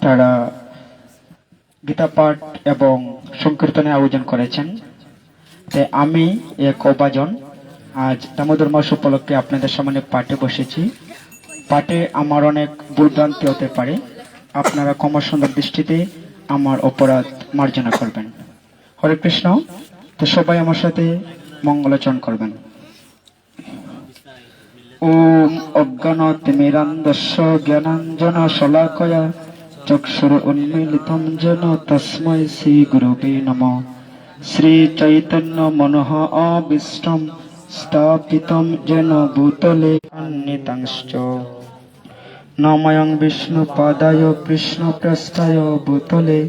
তারা গীতা পাঠ এবং সংকীর্তনের আয়োজন করেছেন। তাই আমি এক অবাজন আজ দামোদর মাস উপলক্ষে আপনাদের সামনে পাঠে বসেছি। পাঠে আমার অনেক ভুলভ্রান্তি হতে পারে, আপনারা ক্ষমা সুন্দর দৃষ্টিতে আমার অপরাধ মার্জনা করবেন। হরে কৃষ্ণ। তো সবাই আমার সাথে মঙ্গলাচরণ করবেন। ওম অজ্ঞানতিমিরান্ধস্য জ্ঞানাঞ্জন শলাকয়া চক্ষুর উন্মীলিতং যেন তস্मै শ্রী গুরবে নমঃ। শ্রী চৈতন্য মনঃ আবিষ্টম স্থাপিতম যেন ভূতলে সন্নিধিশ্চ নময়ং বিষ্ণুপাদায় কৃষ্ণপ্রেষ্ঠায় ভূতলে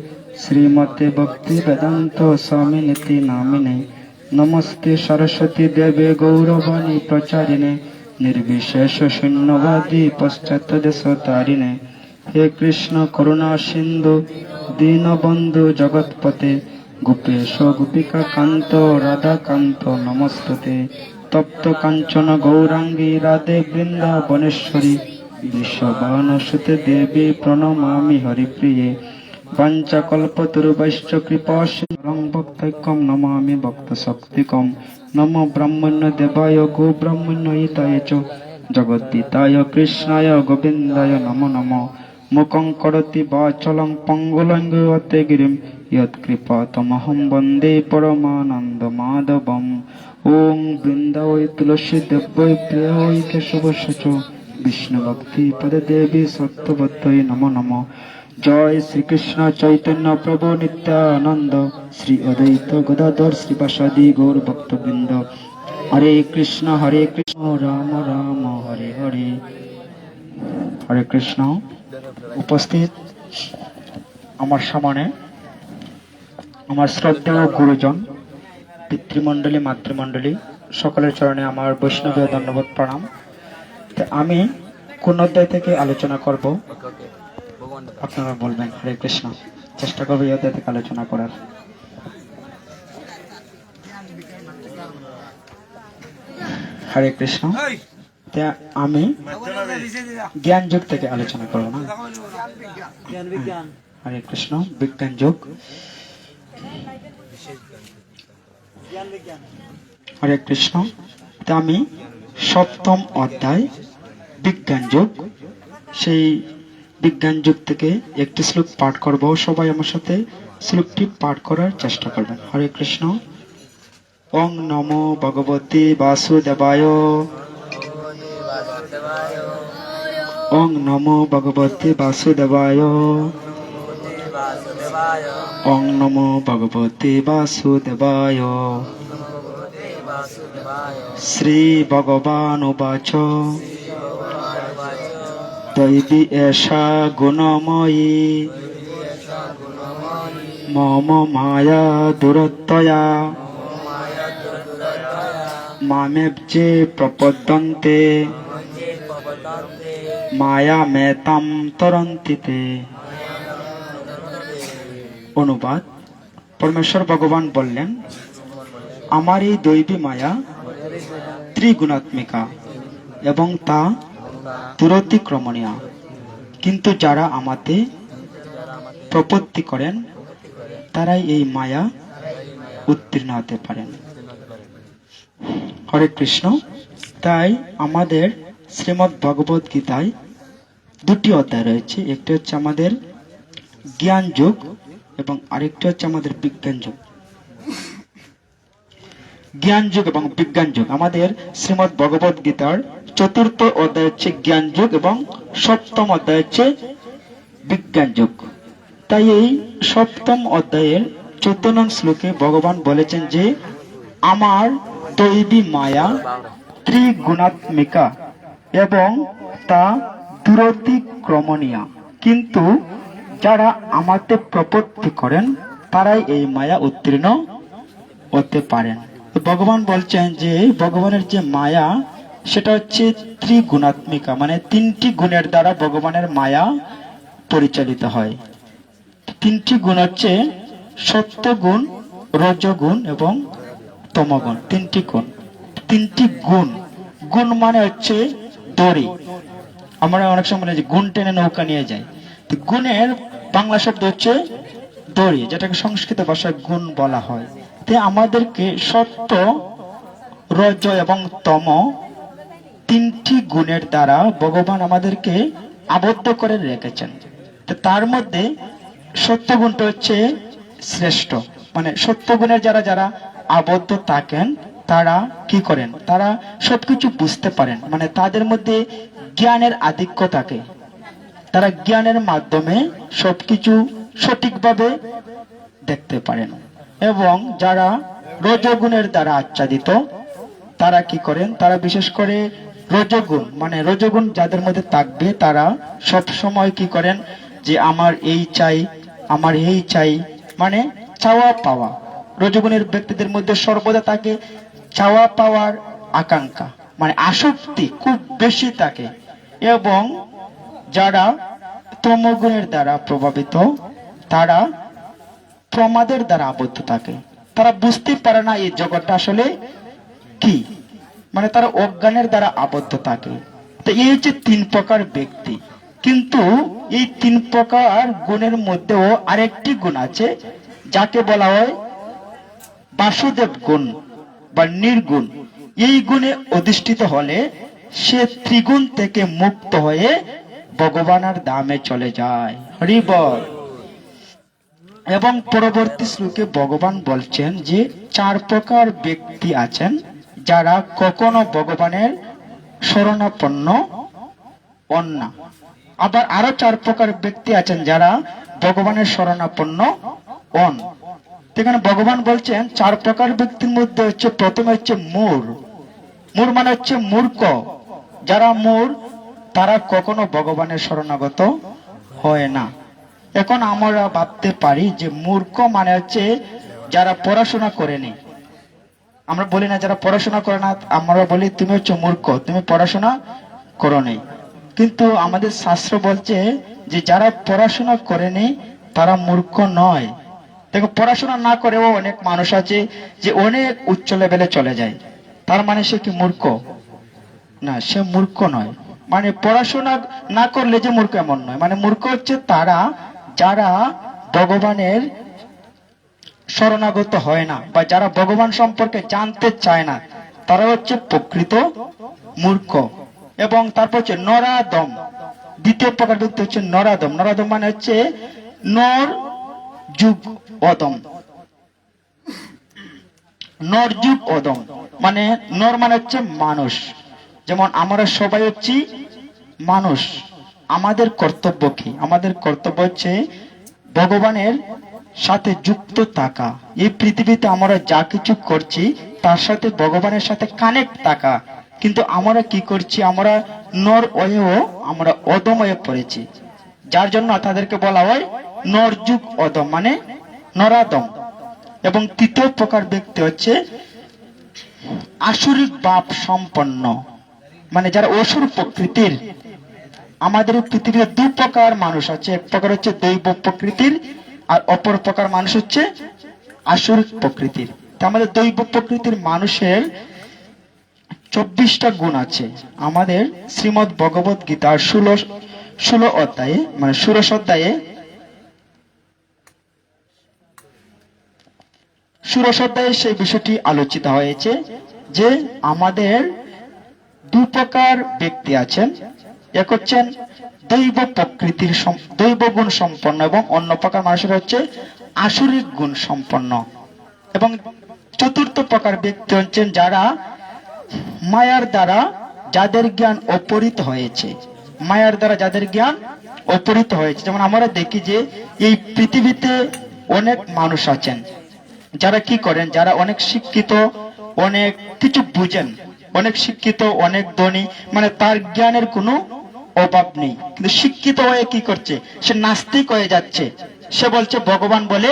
শ্রীমতে ভক্তি বেদান্ত স্বামিনিতি নামিনে। নমস্তে সরস্বতী দেবে গৌরবাণী প্রচারিণে निर्विशेष शून्यवादी पश्चातदेशतारिणे। हे कृष्ण करुणा सिंधु दीनबंधु जगत्पते गोपेश गोपिका कांत राधा कांत नमस्तुते। तप्त कांचन गौरांगी राधे वृंदावनेश्वरी विश्वभानुसुते देवी प्रणमामि हरिप्रिये। पंचकल्पतरुभ्यश्च कृपासिन्धुं भक्तैकं नमामि भक्तशक्तिकं। नमो ब्रह्मण्य देवाय गो ब्रह्मण्य हिताय च जगद्दिताय कृष्णाय गोविन्दाय नमो नमः। मुखं करोति वाचालं पङ्गुलङ्घ्रियते गिरिं यत्कृपातमहं वन्दे परमानन्दमाधवम्। ॐ वृन्दावै तुलसी देव्यै प्रियायै केशवस्य च विष्णुभक्ति पदे देवी सत्यवत्यै नमो नमः। जय श्री कृष्ण चैतन्य प्रभु नित्यानंद श्री अद्वैत गदाधर श्रीवासादि गौर भक्तवृंद। हरे कृष्ण राम राम हरे हरे। हरे कृष्ण। उपस्थित আমার সামনে আমার শ্রদ্ধেয় গুরুজন, পিতৃমণ্ডলী, মাতৃমণ্ডলী সকলের চরণে আমার বৈষ্ণবীয় ধন্যবাদ প্রণাম। আমি কোন অধ্যায় থেকে আলোচনা করব আপনারা বলবেন। হরে কৃষ্ণ। চেষ্টা করবো এই অধ্যায় থেকে আলোচনা করার। হরে কৃষ্ণ। আমি জ্ঞান যুগ থেকে আলোচনা করবো না। হরে কৃষ্ণ। বিজ্ঞান যুগ। হরে কৃষ্ণ। আমি সপ্তম অধ্যায় বিজ্ঞান যুগ, সেই বিজ্ঞান যুগ থেকে একটি শ্লোক পাঠ করব। সবাই আমার সাথে শ্লোকটি পাঠ করার চেষ্টা করবেন। হরে কৃষ্ণ। ওং নমো ভগবতে বাসুদেবায়। ওং নমো ভগবতে বাসুদেবায়। ওং নমো ভগবতে বাসুদেবায়। শ্রী ভগবান উবাচ दैवी एषा गुणमयी मम माया दुरतया मामेवजे प्रपद्यन्ते मायामेतां तरन्ति ते। অনুবাদ। পরমেশ্বর ভগবান বললেন, আমার এই দৈবী মায়া ত্রিগুণাত্মিকা এবং তা দুরতিক্রমণীয়, কিন্তু যারা আমাতে প্রপত্তি করেন তারাই এই মায়া উত্তীর্ণ হতে পারেন। হরে কৃষ্ণ। তাই আমাদের শ্রীমদ্ ভগবদ গীতায় দুটি অধ্যায় রয়েছে, একটি হচ্ছে আমাদের জ্ঞান যুগ এবং আরেকটি হচ্ছে আমাদের বিজ্ঞান যুগ। জ্ঞান যুগ এবং বিজ্ঞান যুগ। আমাদের শ্রীমদ্ ভগবদ গীতার চতুর্থ অধ্যায় হচ্ছে জ্ঞান যুগ এবং সপ্তম অধ্যায় হচ্ছে বিজ্ঞান যুগ। তাই এই সপ্তম অধ্যায়ের 14 নং শ্লোকে ভগবান বলেছেন যে আমার দৈবী মায়া ত্রিগুণাত্মিকা এবং তা দুরতিক্রমণীয়, কিন্তু যারা আমাতে প্রপত্তি করেন তারাই এই মায়া উত্তীর্ণ হতে পারেন। ভগবান বলছেন যে ভগবানের যে মায়া সেটা হচ্ছে ত্রিগুণাত্মিকা, মানে তিনটি গুণের দ্বারা ভগবানের মায়া পরিচালিত হয়। তিনটি গুণ হচ্ছে সত্যগুণ, রজগুণ এবং তমগুণ। তিনটি গুণ। তিনটি গুণ। গুণ মানে হচ্ছে দড়ি। আমরা অনেক সময় গুণ টেনে নৌকা নিয়ে যাই। গুণের বাংলা শব্দ হচ্ছে দড়ি, যেটাকে সংস্কৃত ভাষায় গুণ বলা হয়। তাই আমাদেরকে সত্য, রজ এবং তম তিনটি গুণের দ্বারা ভগবান আমাদেরকে আবদ্ধ করে রেখেছেন। তার মধ্যে সত্য গুণটা হচ্ছে শ্রেষ্ঠ। মানে সত্য গুণের যারা যারা আবদ্ধ থাকেন তারা কি করেন, তারা সবকিছু বুঝতে পারেন। মানে তাদের মধ্যে জ্ঞানের আধিক্য থাকে, তারা জ্ঞানের মাধ্যমে সবকিছু সঠিকভাবে দেখতে পারেন। এবং যারা রজগুণের দ্বারা আচ্ছাদিত তারা কি করেন, তারা বিশেষ করে রজগুণ, মানে রজগুণ যাদের মধ্যে থাকবে তারা সব সময় কি করেন, যে আমার এই চাই, আমার এই চাই, মানে চাওয়া পাওয়া। রজগুণের ব্যক্তিদের মধ্যে সর্বদা থাকে চাওয়া পাওয়ার আকাঙ্ক্ষা, মানে আসক্তি খুব বেশি থাকে। এবং যারা তমগুণের দ্বারা প্রভাবিত তারা প্রমাদের দ্বারা আবদ্ধ থাকে, তারা বুঝতে পারে না এই জগৎটা আসলে কি, মানে তারা অজ্ঞানের দ্বারা আবদ্ধ থাকে। তো এই হচ্ছে তিন প্রকার ব্যক্তি। কিন্তু এই তিন প্রকার গুণের মধ্যেও আরেকটি গুণ আছে যাকে বলা হয় বাসুদেব গুণ বা নির্গুণ। এই গুণে অধিষ্ঠিত হলে সে ত্রিগুণ থেকে মুক্ত হয়ে ভগবানের ধামে চলে যায়। হরি বল। এবং পরবর্তী শ্লোকে ভগবান বলছেন যে চার প্রকার ব্যক্তি আছেন যারা কখনো ভগবানের শরণাপন্ন হন না। আবার আরো চার প্রকার ব্যক্তি আছেন যারা ভগবানের শরণাপন্ন হন। এখানে ভগবান বলছেন চার প্রকার ব্যক্তির মধ্যে হচ্ছে প্রথমে হচ্ছে মূঢ়। মূঢ় মানে হচ্ছে মূর্খ। যারা মূঢ় তারা কখনো ভগবানের শরণাগত হয় না। এখন আমরা ভাবতে পারি যে মূর্খ মানে হচ্ছে যারা পড়াশোনা করেনি। আমরা বলি না যারা পড়াশোনা করে না, আমরা বলি তুমি হচ্ছে মূর্খ, তুমি পড়াশোনা করো নাই। কিন্তু আমাদের শাস্ত্র বলছে যে যারা পড়াশোনা করেনি তারা মূর্খ নয়। দেখো, পড়াশোনা না করেও অনেক মানুষ আছে যে অনেক উচ্চ লেভেলে চলে যায়, তার মানে সে কি মূর্খ? না, সে মূর্খ নয়। মানে পড়াশোনা না করলে যে মূর্খ এমন নয়। মানে মূর্খ হচ্ছে তারা যারা ভগবানের শরণাগত হয় না বা যারা ভগবান সম্পর্কে জানতে চায় না, তারা হচ্ছে প্রকৃত মূর্খ। এবং তারপর হচ্ছে নরাদম। দ্বিতীয় প্রকার ব্যক্তি হচ্ছে নরাদম। নরাদম মানে হচ্ছে নর যুগ অদম। নর যুগ অদম মানে নর মানে হচ্ছে মানুষ। যেমন আমরা সবাই হচ্ছি মানুষ। আমাদের কর্তব্য কি? আমাদের কর্তব্য হচ্ছে ভগবানের সাথে যুক্ত থাকা। এই পৃথিবীতে আমরা যা কিছু করছি তার সাথে ভগবানের সাথে কানেক্ট থাকা। কিন্তু আমরা কি করছি? আমরা নর হয়েও আমরা অদম হয়ে পড়েছি, যার জন্য তাদেরকে বলা হয় নরযুগ অদম মানে নরাদম। এবং তৃতীয় প্রকার ব্যক্তি হচ্ছে আসুরিক ভাব সম্পন্ন, মানে যারা অসুর প্রকৃতির। আমাদের পৃথিবীতে দু প্রকার মানুষ আছে, এক প্রকার হচ্ছে দৈব প্রকৃতির আর অপর প্রকার মানুষ হচ্ছে আসুরিক প্রকৃতির। আমাদের দৈব প্রকৃতির মানুষের 24টা গুণ আছে। আমাদের শ্রীমদ্ ভগবত গীতার 16 অধ্যায়ে মানে 16 অধ্যায়ে 16 অধ্যায়ে সেই বিষয়টি আলোচিত হয়েছে যে আমাদের দু প্রকার ব্যক্তি আছেন। এক হচ্ছেন দৈব প্রকৃতির দৈব গুণ সম্পন্ন এবং অন্য প্রকার মানুষের হচ্ছে আসুরিক গুণ সম্পন্ন। এবং চতুর্থ প্রকার ব্যক্তি হচ্ছেন যারা মায়ার দ্বারা যাদের জ্ঞান অপহৃত হয়েছে। মায়ার দ্বারা যাদের জ্ঞান অপহৃত হয়েছে। যেমন আমরা দেখি যে এই পৃথিবীতে অনেক মানুষ আছেন যারা কি করেন, যারা অনেক শিক্ষিত, অনেক কিছু বুঝেন, অনেক শিক্ষিত, অনেক ধনী, মানে তার জ্ঞানের কোনো অভাব নেই, কিন্তু শিক্ষিত হয়ে কি করছে? সে নাস্তিক হয়ে যাচ্ছে। সে বলছে ভগবান বলে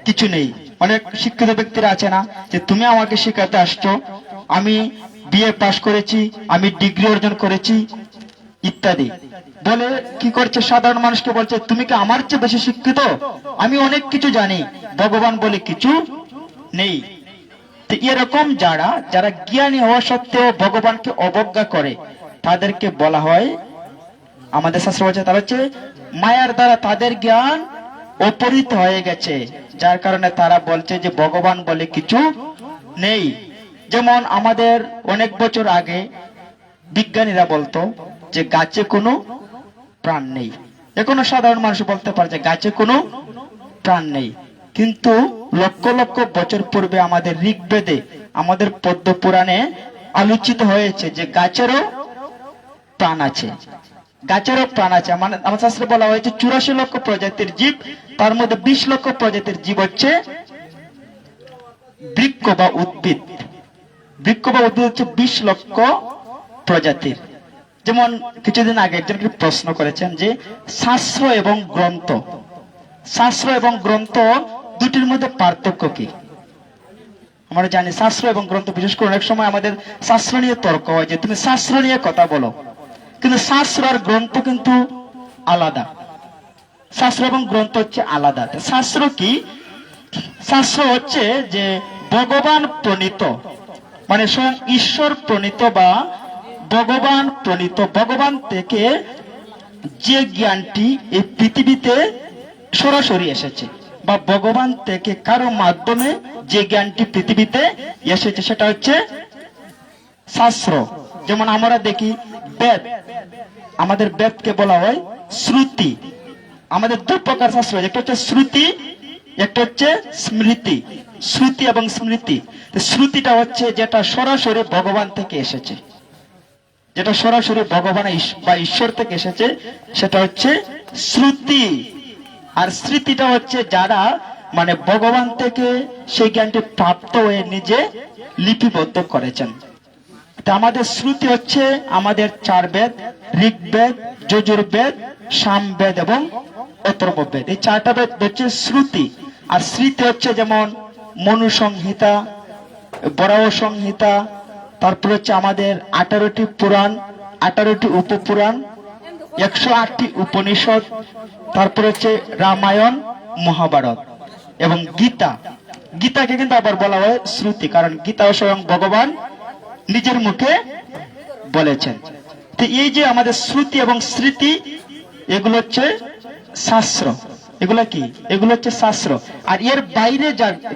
কিছু নেই। অনেক শিক্ষিত ব্যক্তিরা আছে না, যে তুমি আমাকে শিখাতে আসছো, আমি বিএ পাশ করেছি, আমি ডিগ্রি অর্জন করেছি ইত্যাদি বলে কি করছে? সাধারণ মানুষকে বলছে তুমি কি আমার চেয়ে বেশি শিক্ষিত? আমি অনেক কিছু জানি, ভগবান বলে কিছু নেই। তো এরকম যারা যারা জ্ঞানী হওয়া সত্ত্বেও ভগবানকে অবজ্ঞা করে তাদেরকে বলা হয় আমাদের শাস্ত্র বলছে তারা হচ্ছে মায়ার দ্বারা তাদের জ্ঞান অপহৃত হয়ে গেছে, যার কারণে তারা বলছে যে ভগবান বলে কিছু নেই। যেমন আমাদের অনেক বছর আগে বিজ্ঞানীরা বলতো যে গাছে কোনো প্রাণ নেই। এখনো সাধারণ মানুষ বলতে পারে যে গাছে কোনো প্রাণ নেই, কিন্তু লক্ষ লক্ষ বছর পূর্বে আমাদের ঋগ্বেদে, আমাদের পদ্ম পুরাণে আলোচিত হয়েছে যে গাছেরও প্রাণ আছে, গাছেরও প্রাণ আছে। মানে আমার শাস্ত্রে বলা হয়েছে 84 লক্ষ প্রজাতির জীব, তার মধ্যে 20 লক্ষ প্রজাতির জীব হচ্ছে বৃক্ষ বা উদ্ভিদ। বৃক্ষ বা উদ্ভিদ হচ্ছে 20 লক্ষ প্রজাতির। যেমন কিছুদিন আগে একজনকে প্রশ্ন করেছেন যে শাস্ত্র এবং গ্রন্থ, শাস্ত্র এবং গ্রন্থ দুটির মধ্যে পার্থক্য কি? আমরা জানি শাস্ত্র এবং গ্রন্থ, বিশেষ করে অনেক সময় আমাদের শাস্ত্র নিয়ে তর্ক হয় যে তুমি শাস্ত্র নিয়ে কথা বলো, কিন্তু শাস্ত্র আর গ্রন্থ কিন্তু আলাদা। শাস্ত্র এবং গ্রন্থ হচ্ছে আলাদা। শাস্ত্র কি? শাস্ত্র হচ্ছে যে ভগবান প্রণীত, মানে স্বয়ং ঈশ্বর প্রণীত বা ভগবান প্রণীত, ভগবান থেকে যে জ্ঞানটি এই পৃথিবীতে সরাসরি এসেছে, বা ভগবান থেকে কারো মাধ্যমে যে জ্ঞানটি পৃথিবীতে এসেছে, সেটা হচ্ছে শাস্ত্র। যেমন আমরা দেখি বেদ, আমাদের বেদকে বলা হয় শ্রুতি। আমাদের দু প্রকার শাস্ত্র, একটা হচ্ছে শ্রুতি, একটা হচ্ছে স্মৃতি। শ্রুতি এবং স্মৃতি। শ্রুতিটা হচ্ছে যেটা সরাসরি ভগবান থেকে এসেছে, যেটা সরাসরি ভগবান বা ঈশ্বর থেকে এসেছে, সেটা হচ্ছে শ্রুতি। আর স্মৃতিটা হচ্ছে যারা মানে ভগবান থেকে সেই জ্ঞানটি প্রাপ্ত হয়ে নিজে লিপিবদ্ধ করেছেন। আমাদের শ্রুতি হচ্ছে আমাদের 4 বেদ, ঋগ্বেদ, যজুর্বেদ, সামবেদ এবং অথর্ববেদ। এই 4টা বেদ হচ্ছে শ্রুতি। আর স্মৃতি হচ্ছে যেমন মনু সংহিতা, বরাহ সংহিতা, তারপর হচ্ছে আমাদের 18টি পুরাণ, 18টি উপপুরাণ, 108টি উপনিষদ, তারপর হচ্ছে রামায়ণ, মহাভারত এবং গীতা। গীতাকে কিন্তু আবার বলা হয় শ্রুতি, কারণ গীতা স্বয়ং ভগবান নিজের মুখে বলেছেন। তো এই যে আমাদের শ্রুতি এবং স্মৃতি, এগুলো হচ্ছে শাস্ত্র। এগুলো কি? এগুলো হচ্ছে শাস্ত্র। আর এর বাইরে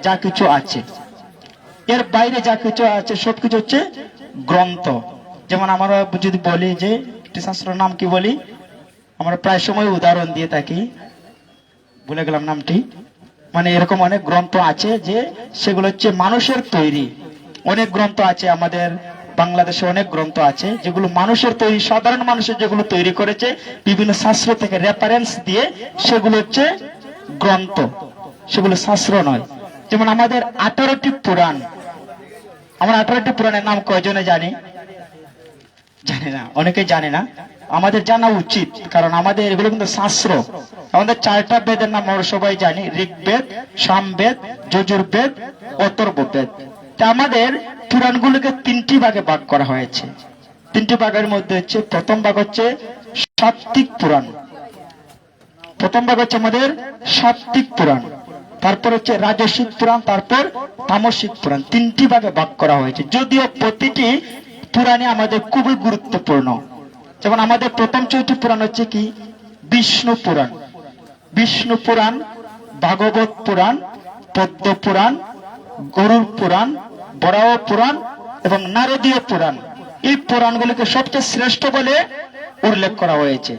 যা কিছু আছে, এর বাইরে যা কিছু আছে সবকিছু হচ্ছে গ্রন্থ। যেমন আমরা যদি বলি যে একটি শাস্ত্রের নাম কি বলি, আমরা প্রায় সময় উদাহরণ দিয়ে থাকি, ভুলে গেলাম নামটি। মানে এরকম অনেক গ্রন্থ আছে যে সেগুলো হচ্ছে মানুষের তৈরি। অনেক গ্রন্থ আছে আমাদের বাংলাদেশে, অনেক গ্রন্থ আছে যেগুলো মানুষের তৈরি, সাধারণ মানুষের যেগুলো তৈরি করেছে বিভিন্ন শাস্ত্র থেকে রেফারেন্স দিয়ে, সেগুলো হচ্ছে গ্রন্থ, সেগুলো শাস্ত্র নয়। যেমন আমাদের 18টি পুরাণ, আমরা 18টি পুরাণের নাম কয়জনে জানি? জানে না, অনেকে জানে না। আমাদের জানা উচিত, কারণ আমাদের এগুলো কিন্তু শাস্ত্র। আমাদের 4টা বেদের নাম আমরা সবাই জানি, ঋগ্বেদ, সামবেদ, যজুর্বেদ, অথর্ববেদ। তা আমাদের পুরাণগুলোকে 3টি ভাগে ভাগ করা হয়েছে। 3টি ভাগের মধ্যে হচ্ছে প্রথম ভাগ হচ্ছে সাত্বিক পুরাণ, প্রথম ভাগ হচ্ছে আমাদের সাত্বিক পুরাণ, তারপর হচ্ছে রাজসিক পুরাণ, তারপর তামসিক পুরাণ। 3টি ভাগে ভাগ করা হয়েছে, যদিও প্রতিটি পুরাণে আমাদের খুবই গুরুত্বপূর্ণ। যেমন আমাদের প্রথম 4টি পুরাণ হচ্ছে কি? বিষ্ণু পুরাণ, বিষ্ণু পুরাণ, ভাগবত পুরাণ, পদ্ম পুরাণ, গরুড় পুরাণ, বরাহ পুরাণ এবং নারদীয় পুরাণ। এই পুরাণগুলিকে সবচেয়ে শ্রেষ্ঠ বলে উল্লেখ করা হয়েছে,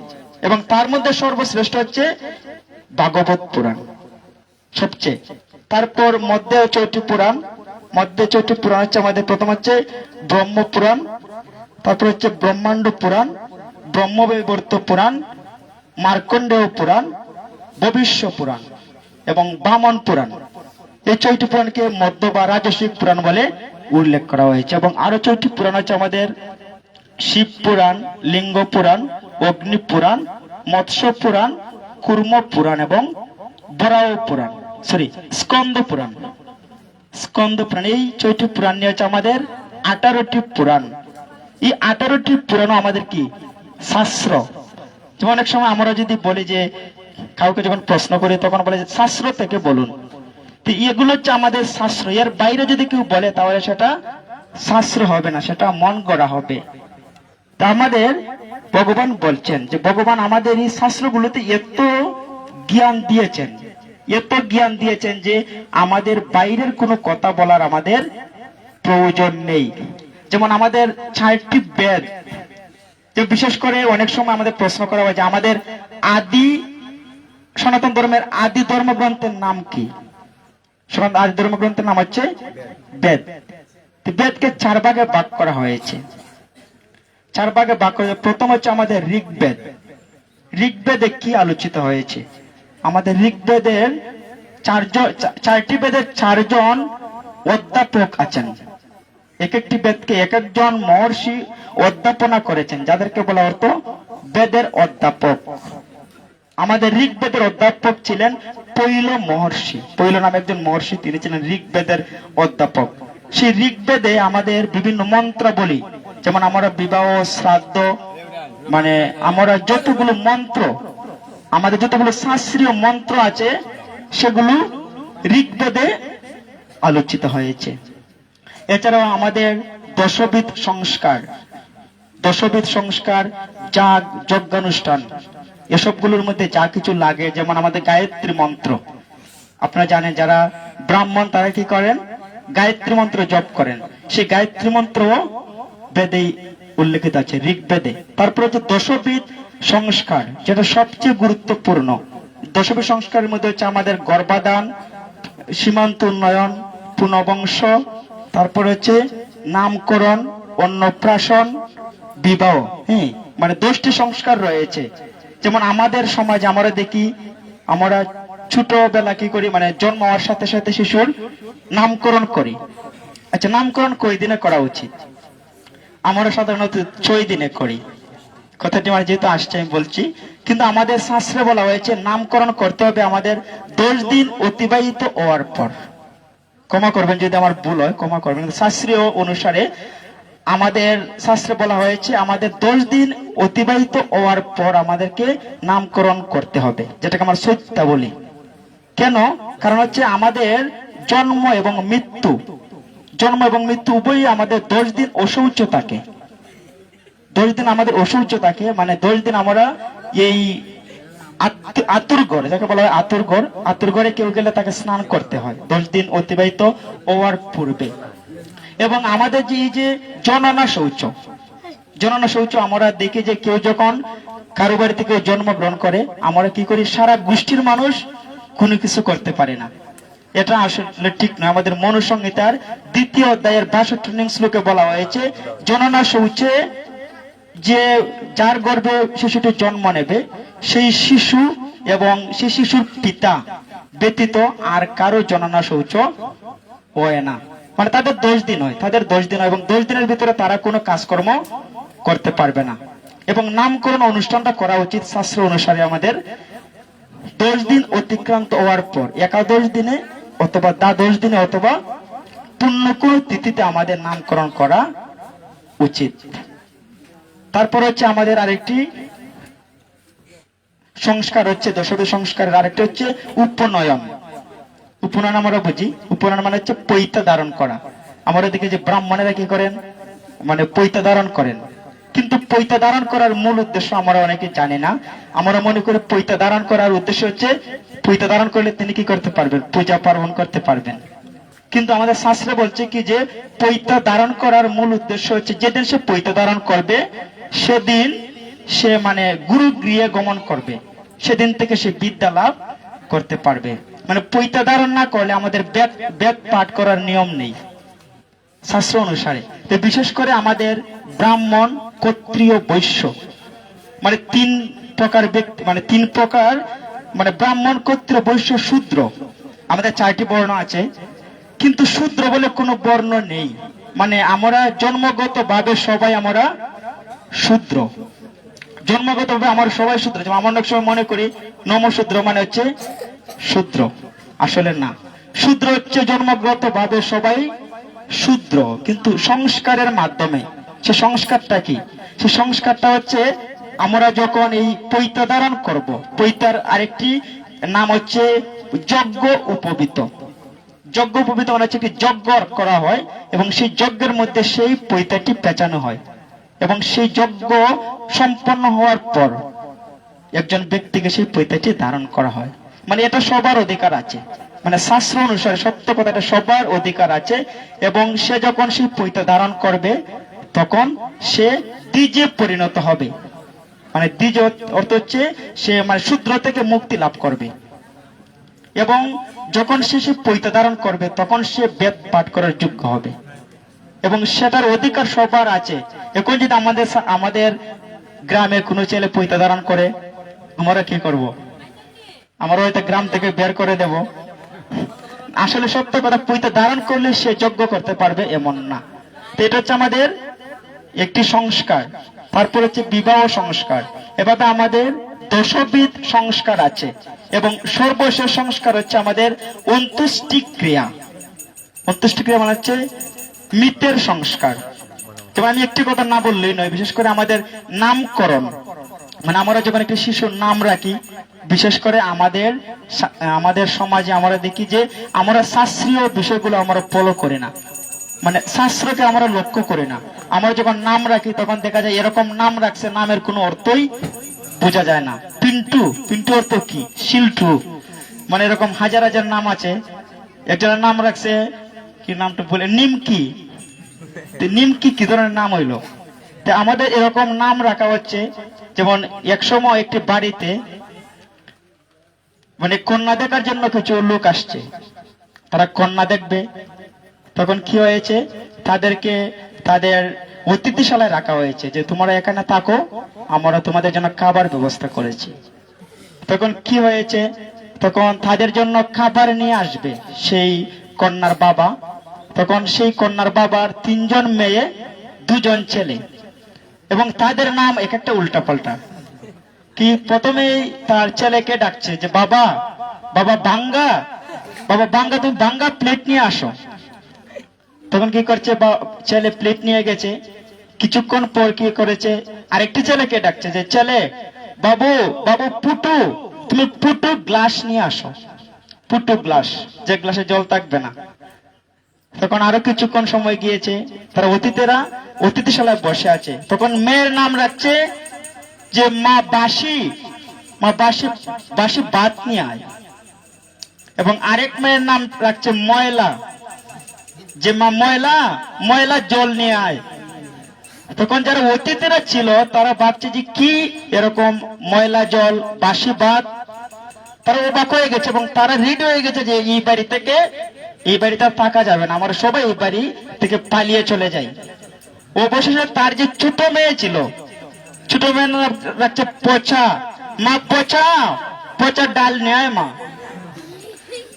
এবং তার মধ্যে সর্বশ্রেষ্ঠ হচ্ছে ভাগবত পুরাণ সবচেয়ে। তারপর মধ্যে 4টি পুরাণ, মধ্যে 4টি পুরাণ হচ্ছে আমাদের প্রথম হচ্ছে ব্রহ্ম পুরাণ, তারপর হচ্ছে ব্রহ্মাণ্ড পুরাণ, ব্রহ্মবৈবর্ত পুরাণ, মার্কণ্ডেয় পুরাণ, ভবিষ্য পুরাণ এবং বামন পুরাণ। এই 4টি পুরাণকে মধ্য বা রাজসিক পুরাণ বলে উল্লেখ করা হয়েছে। এবং আরো 4টি পুরাণ হচ্ছে আমাদের শিব পুরাণ, লিঙ্গ পুরাণ, অগ্নি পুরাণ, মৎস্য পুরাণ, কুর্ম পুরাণ এবং বরাহ পুরাণ, স্কন্দ পুরাণ। স্কন্দ পুরাণ, এই 4টি পুরাণ নিয়ে হচ্ছে আমাদের 18টি পুরাণ। এই 18টি পুরাণও আমাদের কি? শাস্ত্র। যেমন অনেক সময় আমরা যদি বলি যে কাউকে যখন প্রশ্ন করি তখন বলে যে শাস্ত্র থেকে বলুন, তো এগুলো হচ্ছে আমাদের শাস্ত্র। এর বাইরে যদি কেউ বলে তাহলে সেটা শাস্ত্র হবে না, সেটা মন গড়া হবে। তা আমাদের ভগবান বলছেন যে ভগবান আমাদের এই শাস্ত্রগুলোতে এত জ্ঞান দিয়েছেন, এত জ্ঞান দিয়েছেন যে আমাদের বাইরের কোনো কথা বলার আমাদের প্রয়োজন নেই। যেমন আমাদের 4টি বেদ, যে বিশেষ করে অনেক সময় আমাদের প্রশ্ন করা হয় যে আমাদের আদি সনাতন ধর্মের আদি ধর্মগ্রন্থের নাম কি? সনাতন আদি ধর্মগ্রন্থের নাম হচ্ছে বেদ। বেদকে 4 ভাগে ভাগ করা হয়েছে। 4 ভাগে ভাগ করা, প্রথম হচ্ছে আমাদের ঋগ্বেদ। ঋগ্বেদে কি আলোচিত হয়েছে? আমাদের ঋগ্বেদের 4টি বেদের 4 জন অধ্যাপক আছেন। এক একটি বেদকে এক একজন মহর্ষি অধ্যাপনা করেছেন, যাদেরকে বলা হতো বেদের অধ্যাপক। আমাদের ঋগ্বেদের অধ্যাপক ছিলেন পৈল মহর্ষি। পৈল নামে একজন মহর্ষি, তিনি ছিলেন ঋগ্বেদের অধ্যাপক। সেই ঋগ্বেদে আমাদের বিভিন্ন মন্ত্রাবলী, যেমন আমরা বিবাহ, শ্রাদ্ধ, মানে আমরা যতগুলো মন্ত্র, আমাদের যতগুলো শাস্ত্রীয় মন্ত্র আছে, সেগুলো ঋগ্বেদে আলোচিত হয়েছে। এছাড়াও আমাদের দশবিধ সংস্কার, যাগ, যজ্ঞানুষ্ঠান, এসবগুলোর মধ্যে যা কিছু লাগে, যেমন আমাদের গায়ত্রী মন্ত্র, আপনারা জানেন যারা ব্রাহ্মণ তারা কি করেন? গায়ত্রী মন্ত্র জপ করেন। সেই গায়ত্রী মন্ত্র বেদে উল্লেখিত আছে, ঋগ্বেদে। তারপরে হচ্ছে দশবিধ সংস্কার, যেটা সবচেয়ে গুরুত্বপূর্ণ। দশবিধ সংস্কারের মধ্যে হচ্ছে আমাদের গর্ভাধান, সীমান্ত উন্নয়ন, পুনবংশ, তারপরে হচ্ছে নামকরণ, অন্নপ্রাশন, বিবাহ। হ্যাঁ, মানে 10টি সংস্কার রয়েছে। যেমন আমাদের সমাজে আমরা দেখি, আমরা ছোটবেলা কি করি, মানে জন্ম হওয়ার সাথে সাথে শিশুর নামকরণ করি। আচ্ছা, নামকরণ কই দিনে করা উচিত? আমরা সাধারণত 6 দিনে করি। কথাটি মানে যেহেতু আসছে আমি বলছি, কিন্তু আমাদের শাস্ত্রে বলা হয়েছে নামকরণ করতে হবে আমাদের 10 দিন অতিবাহিত হওয়ার পর। ক্ষমা করবেন যদি আমার ভুল হয়, ক্ষমা করবেন। শাস্ত্রীয় অনুসারে আমাদের শাস্ত্রে বলা হয়েছে আমাদের 10 দিন অতিবাহিত হওয়ার পর আমাদেরকে নামকরণ করতে হবে, যেটাকে আমরা সত্য বলি। কেন? কারণ হচ্ছে আমাদের জন্ম এবং মৃত্যু উভয়ই আমাদের 10 দিন অশৌচ থাকে। 10 দিন আমাদের অশৌচ থাকে, মানে 10 দিন আমরা এই আতুর যাকে বলা হয় আতুর ঘরে কেউ গেলে তাকে স্নান করতে হয় 10 দিন অতিবাহিত হওয়ার পূর্বে। এবং আমাদের যে এই যে জননা শৌচ আমরা দেখি যে কেউ যখন কারো বাড়ি থেকে জন্মগ্রহণ করে, আমরা কি করি, সারা গোষ্ঠীর মানুষ কোনো কিছু করতে পারে না। এটা আসলে ঠিক নয়। আমাদের মনুসংহিতার 2য় অধ্যায়ের 62 নং শ্লোকে বলা হয়েছে জননা শৌচে যে যার গর্ভে শিশুটি জন্ম নেবে, সেই শিশু এবং সেই শিশুর পিতা ব্যতীত আর কারো জননা শৌচ হয় না। মানে তাদের 10 দিন হয়, এবং 10 দিনের ভিতরে তারা কোনো কাজকর্ম করতে পারবে না। এবং নামকরণ অনুষ্ঠানটা করা উচিত শাস্ত্র অনুসারে আমাদের 10 দিন অতিক্রান্ত হওয়ার পর, একাদশ দিনে অথবা দ্বাদশ দিনে অথবা পুণ্যকর তিথিতে আমাদের নামকরণ করা উচিত। তারপর হচ্ছে আমাদের আরেকটি সংস্কার হচ্ছে দশবিধ সংস্কারের আরেকটি হচ্ছে উপনয়ন। উপনয়ন আমরা বুঝি, উপনয়ন মানে হচ্ছে পৈতা ধারণ করা। আমরা দেখি যে ব্রাহ্মণেরা কি করেন, মানে পৈতা ধারণ করেন। কিন্তু পৈতা ধারণ করার মূল উদ্দেশ্য আমরা অনেকে জানি না। আমরা মনে করি পৈতা ধারণ করার উদ্দেশ্য হচ্ছে পৈতা ধারণ করলে তিনি কি করতে পারবেন, পূজা পার্বণ করতে পারবেন। কিন্তু আমাদের শাস্ত্রে বলছে কি যে পৈতা ধারণ করার মূল উদ্দেশ্য হচ্ছে যেদিন সে পৈতা ধারণ করবে সেদিন সে মানে গুরু গৃহে গমন করবে, সেদিন থেকে সে বিদ্যা লাভ করতে পারবে। মানে পৈতা ধারণ না করলে আমাদের বেদ পাঠ করার নিয়ম নেই শাস্ত্র অনুসারে। তো বিশেষ করে আমাদের ব্রাহ্মণ, ক্ষত্রিয়, বৈশ্য, মানে 3 প্রকার ব্যক্তি, মানে 3 প্রকার, মানে ব্রাহ্মণ, ক্ষত্রিয়, বৈশ্য, শূদ্র। আমাদের 4টি বর্ণ আছে, কিন্তু শূদ্র বলে কোনো বর্ণ নেই। মানে আমরা জন্মগত ভাবে সবাই আমরা শূদ্র, জন্মগত ভাবে আমরা সবাই শূদ্র। যেমন আমরা অনেক সময় মনে করি নমশূদ্র মানে হচ্ছে শূদ্র, আসলে না। শূদ্র হচ্ছে জন্মগত ভাবে সবাই শূদ্র, কিন্তু সংস্কারের মাধ্যমে। সে সংস্কারটা কি? সে সংস্কারটা হচ্ছে আমরা যখন এই পৈতা ধারণ করব, পৈতার আরেকটি নাম হচ্ছে যজ্ঞ উপবিত। যজ্ঞ উপবিত মানে হচ্ছে কি যজ্ঞ করা হয় এবং সেই যজ্ঞের মধ্যে সেই পৈতাটি পেঁচানো হয় এবং সেই যজ্ঞ সম্পন্ন হওয়ার পর একজন ব্যক্তিকে সেই পৈতাটি ধারণ করা হয়। মানে এটা সবার অধিকার আছে, মানে শাস্ত্র অনুসারে সত্য কথাটা সবার অধিকার আছে। এবং সে যখন সেই পৈতা ধারণ করবে তখন সে দ্বিজে পরিণত হবে। মানে দ্বিজ অর্থ হচ্ছে সে মানে শূদ্র থেকে মুক্তি লাভ করবে। এবং যখন সে পৈতা ধারণ করবে তখন সে বেদ পাঠ করার যোগ্য হবে এবং সেটার অধিকার সবার আছে। এখন যদি আমাদের গ্রামের কোনো ছেলে পৈতা ধারণ করে, আমরা কি করব? আমরা হয়তো গ্রাম থেকে বের করে দেব। আসলে সত্য কথা, পৈতা ধারণ করলে সে যজ্ঞ করতে পারবে এমন না। তো এটা হচ্ছে আমাদের একটি সংস্কার। তারপর হচ্ছে বিবাহ সংস্কার। এভাবে আমাদের দশবিধ সংস্কার আছে এবং সর্বশেষ সংস্কার হচ্ছে আমাদের অন্ত্যেষ্টি ক্রিয়া। অন্ত্যেষ্টি ক্রিয়া মানে হচ্ছে মৃতের সংস্কার। তবে আমি একটি কথা না বললেই নয়, বিশেষ করে আমাদের নামকরণ, মানে আমরা যখন একটি শিশুর নাম রাখি, বিশেষ করে আমাদের সমাজে আমরা দেখি যে আমরা শাস্ত্রীয় বিষয়গুলো আমরা ফলো করি না, মানে শাস্ত্রকে আমরা লক্ষ্য করি না। আমরা যখন নাম রাখি তখন দেখা যায় এরকম নাম রাখছে, নামের কোনো অর্থই বোঝা যায় না। পিন্টু, পিন্টু অর্থ কি? শিল্টু। মানে এরকম হাজার হাজার নাম আছে। একজনের নাম রাখছে কি, নামটা বলে নিমকি। নিমকি কি ধরনের নাম হইলো? আমাদের এরকম নাম রাখা হচ্ছে। যেমন একসময় একটি বাড়িতে মানে কন্যা দেখার জন্য কিছু লোক আসছে, তারা কন্যা দেখবে। তখন কি হয়েছে, তাদেরকে তাদের অতিথিশালায় রাখা হয়েছে যে তোমরা এখানে থাকো, আমরা তোমাদের জন্য খাবার ব্যবস্থা করেছি। তখন কি হয়েছে, তখন তাদের জন্য খাবার নিয়ে আসবে সেই কন্যার বাবা। তখন সেই কন্যার বাবার 3 জন মেয়ে, 2 জন ছেলে, এবং তাদের নাম এক একটা উল্টা পাল্টা। কি প্রথমেই তার ছেলেকে ডাকছে যে বাবা, বাবা বাঙ্গা, বাবা বাঙ্গা, তুমি বাঙ্গা প্লেট নিয়ে আসো। তখন কি করছে, ছেলে প্লেট নিয়ে গেছে। কিছুক্ষণ পর কি করেছে, আরেকটি ছেলেকে ডাকছে যে ছেলে, বাবু, বাবু পুটু, তুমি পুটু গ্লাস নিয়ে আসো। পুটু গ্লাস, যে গ্লাসে জল থাকবে না। তখন আরো কিছুক্ষণ সময় গিয়েছে, তারা অতিথিশালায় বসে আছে। তখন মেয়ের নাম রাখছে যে মা বাসি, মা বাসি, বাসি ভাত নিয়ে আয়। এবং আরেক মেয়ের নাম রাখছে ময়লা, যে মা ময়লা, ময়লা জল নিয়ে আয়। তখন যারা অতিথিরা ছিল তারা ভাবছে যে কি এরকম ময়লা জল, বাসি ভাত। তারা অবাক হয়ে গেছে এবং তারা রেডি হয়ে গেছে যে এই বাড়ি থেকে, এই বাড়িতে থাকা যাবে না, আমরা সবাই এই বাড়ি থেকে পালিয়ে চলে যাই। অবশেষে তার যে ছোট মেয়ে ছিল, ছোট মেয়ে রাখছে পচা, মা পচা, পচা ডাল নেয় মা।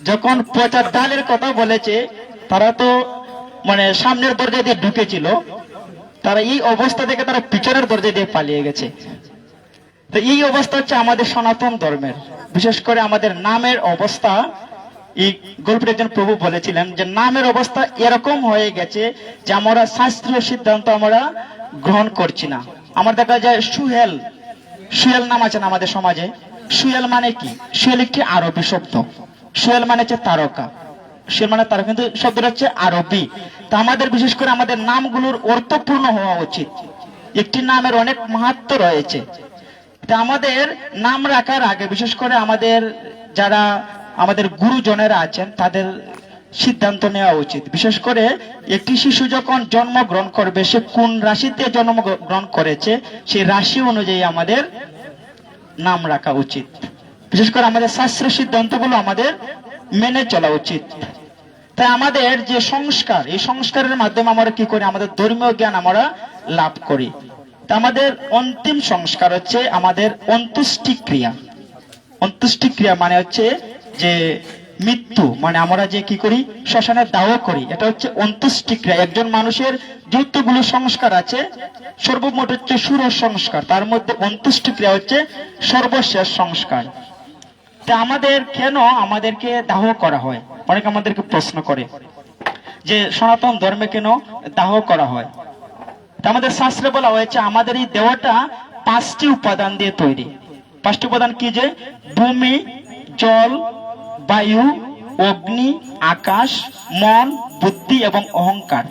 যখন পচা ডালের কথা বলেছে, তারা তো মানে সামনের দরজা দিয়ে ঢুকেছিল, তারা এই অবস্থা থেকে তারা পিছনের দরজা দিয়ে পালিয়ে গেছে। তো এই অবস্থা হচ্ছে আমাদের সনাতন ধর্মের, বিশেষ করে আমাদের নামের অবস্থা। এই গল্পের একজন প্রভু বলেছিলেন যে নামের অবস্থা এরকম হয়ে গেছে যে আমরা শাস্ত্রীয় সিদ্ধান্ত আমরা গ্রহণ করছি না। আমার দেখা যায় সুহেল, সুহেল নাম আছে না আমাদের সমাজে। সুহেল মানে কি? সুহেল একটি আরবি শব্দ। সুহেল মানে হচ্ছে তারকা, সুহেল মানে তারকা, কিন্তু শব্দটা হচ্ছে আরবি। তা আমাদের বিশেষ করে আমাদের নামগুলোর অর্থপূর্ণ হওয়া উচিত। একটি নামের অনেক মাহাত্ম্য রয়েছে। তা আমাদের নাম রাখার আগে বিশেষ করে যারা আমাদের গুরুজনেরা আছেন তাদের সিদ্ধান্ত নেওয়া উচিত। বিশেষ করে একটি শিশু যখন জন্মগ্রহণ করবে, সে কোন রাশিতে জন্মগ্রহণ করেছে সেই রাশি অনুযায়ী আমাদের নাম রাখা উচিত। বিশেষ করে আমাদের শাস্ত্র সিদ্ধান্তগুলো আমাদের মেনে চলা উচিত। তাই আমাদের যে সংস্কার, এই সংস্কারের মাধ্যমে আমরা কি করি, আমাদের ধর্মীয় জ্ঞান আমরা লাভ করি। তা আমাদের অন্তিম সংস্কার হচ্ছে আমাদের অন্ত্যেষ্টি ক্রিয়া। অন্ত্যেষ্টি ক্রিয়া মানে হচ্ছে যে মৃত্যু, মানে আমরা যে কি করি, শ্মশানে দাহ করি, এটা হচ্ছে অন্ত্যেষ্টি ক্রিয়া। একজন মানুষের যতগুলো সংস্কার আছে সর্বমোট হচ্ছে 16 সংস্কার, তার মধ্যে অন্ত্যেষ্টি ক্রিয়া হচ্ছে সর্বশেষ সংস্কার। তা আমাদেরকে দাহ করা হয়? অনেকে আমাদেরকে প্রশ্ন করে যে সনাতন ধর্মে কেন দাহ করা হয়। তা আমাদের শাস্ত্রে বলা হয়েছে আমাদের এই দেহটা 5টি উপাদান দিয়ে তৈরি। 5টি উপাদান কি? যে ভূমি, জল, বায়ু, অগ্নি, আকাশ, মন, বুদ্ধি এবং অহংকার।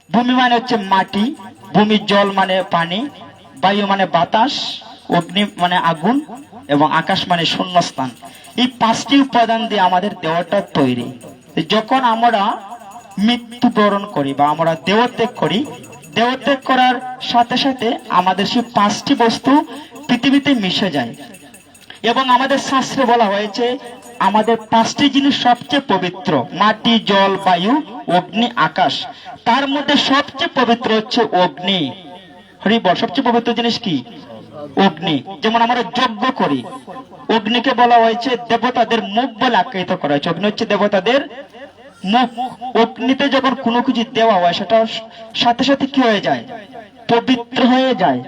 ভূমি মানে হচ্ছে মাটি, ভূমি জল মানে পানি, বায়ু মানে বাতাস, অগ্নি মানে আগুন এবং আকাশ মানে শূন্যস্থান। এই 5টি উপাদান দিয়ে আমাদের দেহটা তৈরি। যখন আমরা মৃত্যুবরণ করি বা আমরা দেহত্যাগ করি, দেহত্যাগ করার সাথে সাথে আমাদের সেই 5টি বস্তু পৃথিবীতে মিশে যায়। এবং আমাদের শাস্ত্রে বলা হয়েছে আমাদের 5টি জিনিস সবচেয়ে পবিত্র, মাটি, জল, বায়ু, অগ্নি, আকাশ। তার মধ্যে সবচেয়ে পবিত্র হচ্ছে অগ্নি। হরি বল। সবচেয়ে পবিত্র জিনিস কি? অগ্নি। যেমন আমরা যজ্ঞ করি, অগ্নিকে বলা হয়েছে দেবতাদের মুখ বলে আখ্যায়িত করা হয়েছে। অগ্নি হচ্ছে দেবতাদের মুখ। অগ্নিতে যখন কোনো কিছু দেওয়া হয় সেটা সাথে সাথে কি হয়ে যায়? পবিত্র হয়ে যায়।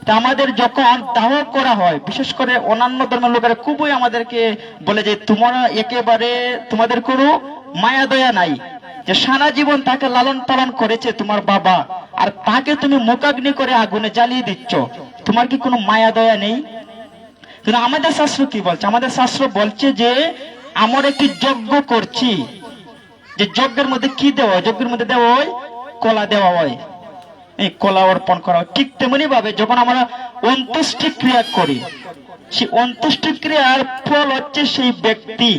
তা আমাদের যখন দাহ করা হয়, বিশেষ করে অন্যান্য ধর্মের লোকেরা খুবই আমাদেরকে বলে যে তোমরা একেবারে তোমাদের কোনো মায়া দয়া নাই, যে সারা জীবন তাকে লালন পালন করেছে তোমার বাবা, আর তাকে তুমি মুখাগ্নি করে আগুনে জ্বালিয়ে দিচ্ছ, তোমার কি কোনো মায়া দয়া নেই? কিন্তু আমাদের শাস্ত্র কি বলছে? আমাদের শাস্ত্র বলছে যে আমরা একটি যজ্ঞ করছি, যে যজ্ঞের মধ্যে কি দেওয়া হয়? যজ্ঞের মধ্যে দেওয়া হয় কলা, দেওয়া হয় এই কলা অর্পণ করা হয়। ঠিক তেমনি ভাবে যখন আমরা অন্ত্যেষ্টি ক্রিয়া করি, সেই অন্ত্যেষ্টি ক্রিয়ার ফল হচ্ছে সেই ব্যক্তি,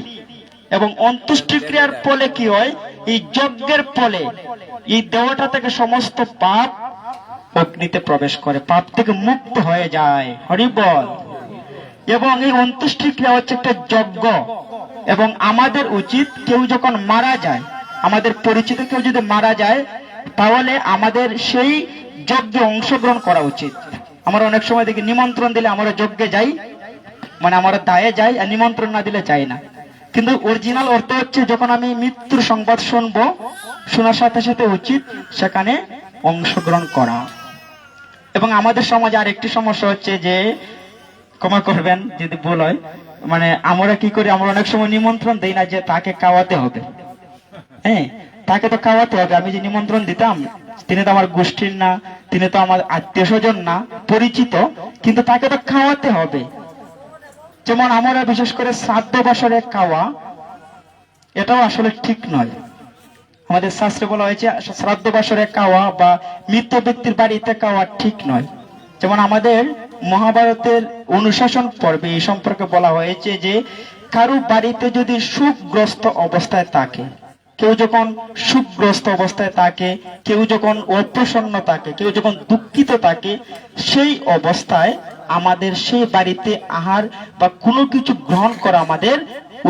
এবং অন্ত্যেষ্টি ক্রিয়ার ফলে কি হয়? এই যজ্ঞের ফলে এই দেহটা থেকে সমস্ত পাপ অগ্নিতে প্রবেশ করে, পাপ থেকে মুক্ত হয়ে যায়। হরি বল। এবং এই অন্ত্যেষ্টি ক্রিয়া হচ্ছে একটা যজ্ঞ। এবং আমাদের উচিত কেউ যখন মারা যায়, আমাদের পরিচিত কেউ যদি মারা যায়, তাহলে আমাদের সেই যজ্ঞে অংশগ্রহণ করা উচিত। আমরা অনেক সময় দেখি নিমন্ত্রণ দিলে আমরা যজ্ঞে যাই, মানে আমরা দায়ে যাই, আর নিমন্ত্রণ না দিলে যাই না। কিন্তু অরিজিনাল অর্থ হচ্ছে যখন আমি মৃত্যুর সংবাদ শুনবো, শোনার সাথে সাথে উচিত সেখানে অংশগ্রহণ করা। এবং আমাদের সমাজে আর একটি সমস্যা হচ্ছে যে, ক্ষমা করবেন যদি ভুল হয়, মানে আমরা কি করি, আমরা অনেক সময় নিমন্ত্রণ দেই না, যে তাকে খাওয়াতে হবে। হ্যাঁ, তাকে তো খাওয়াতে হবে। আমি যে নিমন্ত্রণ দিতাম, তিনি তো আমার গোষ্ঠীর না, তিনি তো আমার আত্মীয় স্বজন না, পরিচিত, কিন্তু তাকে তো খাওয়াতে হবে। যেমন আমরা বিশেষ করে শ্রাদ্ধ বাসরে খাওয়া, এটাও আসলে ঠিক নয়। আমাদের শাস্ত্রে বলা হয়েছে শ্রাদ্ধ বাসরে খাওয়া বা মৃত ব্যক্তির বাড়িতে খাওয়া ঠিক নয়। যেমন আমাদের মহাভারতের অনুশাসন পর্বে এই সম্পর্কে বলা হয়েছে যে কারো বাড়িতে যদি সুখগ্রস্ত অবস্থায় থাকে, কেউ যখন সুখগ্রস্ত অবস্থায় থাকে, কেউ যখন অপ্রসন্ন থাকে, কেউ যখন দুঃখিত থাকে, সেই অবস্থায় আমাদের সেই বাড়িতে আহার বা কোনো কিছু গ্রহণ করা আমাদের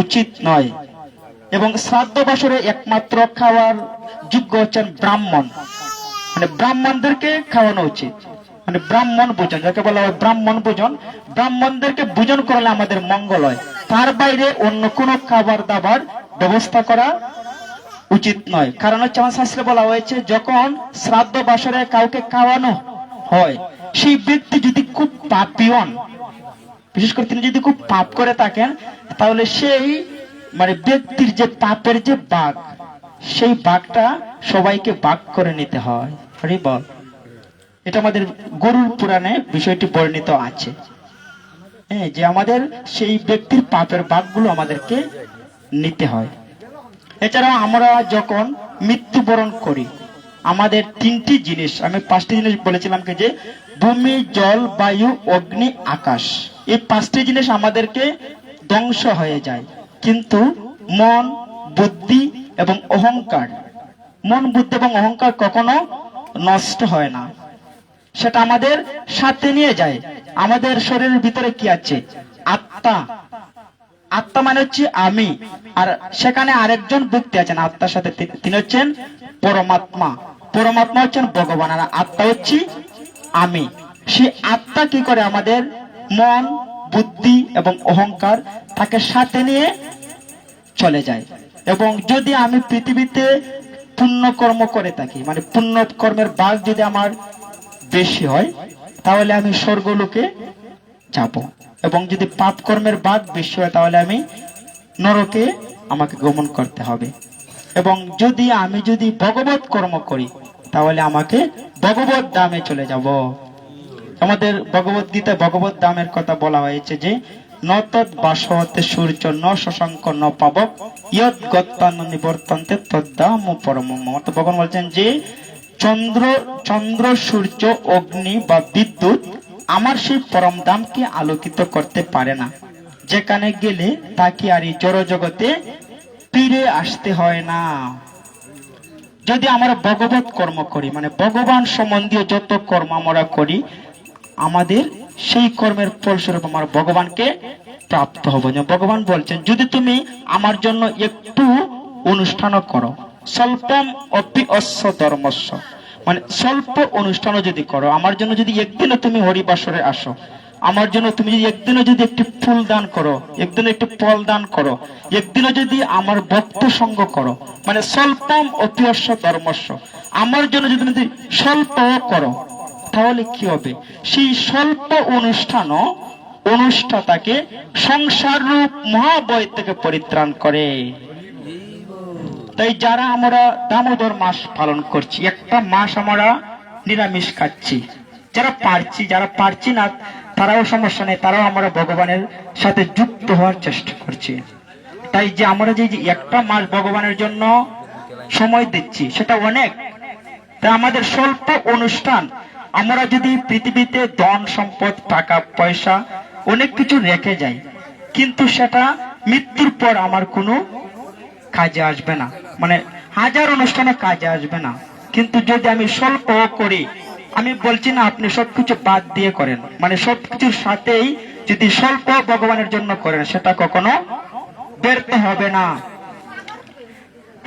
উচিত নয়। এবং শ্রাদ্ধ বাসরে একমাত্র খাওয়ার যোগ্য হচ্ছেন ব্রাহ্মণ, মানে ব্রাহ্মণদেরকে খাওয়ানো উচিত। মানে ব্রাহ্মণ ভোজন, যাকে বলা হয় ব্রাহ্মণ ভোজন, ব্রাহ্মণদেরকে ভোজন করলে আমাদের মঙ্গল হয়। তার বাইরে অন্য কোনো খাবার দাবার ব্যবস্থা করা উচিত নয়। কারণ হচ্ছে আমার শাস্ত্রে বলা হয়েছে যখন শ্রাদ্ধ বাসরে কাউকে খাওয়ানো হয়, সেই ব্যক্তি যদি খুব পাপী হন, বিশেষ করে তিনি যদি খুব পাপ করে থাকেন, তাহলে সেই মানে ব্যক্তির যে পাপের যে ভাগ, সেই ভাগটা সবাইকে ভাগ করে নিতে হয়। হরি বল। এটা আমাদের গরুর পুরাণে বিষয়টি বর্ণিত আছে, হ্যাঁ, যে আমাদের সেই ব্যক্তির পাপের ভাগগুলো আমাদেরকে নিতে হয়। এছাড়াও আমরা যখন মৃত্যুবরণ করি, আমাদের 3টি জিনিস, আমি 5টি জিনিস বলেছিলাম যে ভূমি, জল, বায়ু, অগ্নি, আকাশ, এই 5টি জিনিস আমাদেরকে ধ্বংস হয়ে যায়। কিন্তু মন, বুদ্ধি এবং অহংকার, মন, বুদ্ধি এবং অহংকার কখনো নষ্ট হয় না, সেটা আমাদের সাথে নিয়ে যায়। আমাদের শরীরের ভিতরে কি আছে? আত্মা। আত্মা মানে হচ্ছে আমি, আর সেখানে আরেকজন ব্যক্তি আছেন আত্মার সাথে, তিনি হচ্ছেন পরমাত্মা। পরমাত্মা হচ্ছেন ভগবান, আর আত্মা হচ্ছে আমি। সেই আত্মা কি করে? আমাদের মন, বুদ্ধি এবং অহংকার তাকে সাথে নিয়ে চলে যায়। এবং যদি আমি পৃথিবীতে পুণ্য কর্ম করে থাকি, মানে পুণ্য কর্মের ভাগ যদি আমার বেশি হয়, তাহলে আমি স্বর্গলোকে যাব। এবং যদি পাপ কর্মের ভাগ বেশি হয়, তাহলে আমি নরকে আমাকে গমন করতে হবে। এবং যদি আমি ভগবত কর্ম করি, তাহলে আমাকে ভগবত ধামে চলে যাব। আমাদের ভগবত গীতা ভগবত ধামের কথা বলা হয়েছে যে নতদ বাসহতে সূর্য ন শশাঙ্ক ন পাবক ইয়ৎ গত্তান নিবর্তন্তে তদ্ধাম পরমম। অর্থাৎ ভগবান বলছেন যে চন্দ্র চন্দ্র সূর্য অগ্নি বা বিদ্যুৎ আমার সেই পরম ধামকে আলোকিত করতে পারে না, যেখানে গেলে তাকে আর এই জড় জগতে ফিরে আসতে হয় না। যদি আমরা ভগবত কর্ম করি, মানে ভগবান সম্বন্ধীয় যত কর্ম আমরা করি, আমাদের সেই কর্মের ফলস্বরূপ আমরা ভগবানকে প্রাপ্ত হব। ভগবান বলছেন, যদি তুমি আমার জন্য একটু অনুষ্ঠানও করো, স্বল্পম অপি অস্য ধর্মস্য, মানে স্বল্প অনুষ্ঠানও যদি করো, আমার জন্য যদি একদিনও তুমি হরিবাসরে আসো, আমার জন্য তুমি যদি একদিনও যদি একটি ফুল দান করো, একদিন একটি ফল দান করো, একদিনও যদি আমার ভক্ত সঙ্গ করো, মানে স্বল্পম অপি অস্য ধর্মস্য, আমার জন্য যদি তুমি স্বল্প করো, তাহলে কি হবে? সেই স্বল্প অনুষ্ঠানও অনুষ্ঠাতাকে সংসার রূপ মহাবয় থেকে পরিত্রাণ করে। তাই যারা আমরা দামোদর মাস পালন করছি, একটা মাস আমরা নিরামিষ খাচ্ছি, যারা পারছি না তারাও সমস্যা নেই, তারাও আমরা ভগবানের সাথে যুক্ত হওয়ার চেষ্টা করছি। তাই যে আমরা যে একটা মাস ভগবানের জন্য সময় দিচ্ছি, সেটা অনেক। তাই আমাদের স্বল্প অনুষ্ঠান, আমরা যদি পৃথিবীতে ধন সম্পদ টাকা পয়সা অনেক কিছু রেখে যাই, কিন্তু সেটা মৃত্যুর পর আমার কোনো কাজে আসবে না, মানে হাজার অনুষ্ঠানে কাজে আসবে না। কিন্তু যদি আমি স্বল্প করি, আমি বলছি না আপনি সবকিছু বাদ দিয়ে করেন, মানে সবকিছুর সাথেই যদি স্বল্প ভগবানের জন্য করেন, সেটা কখনো ব্যর্থ হবে না।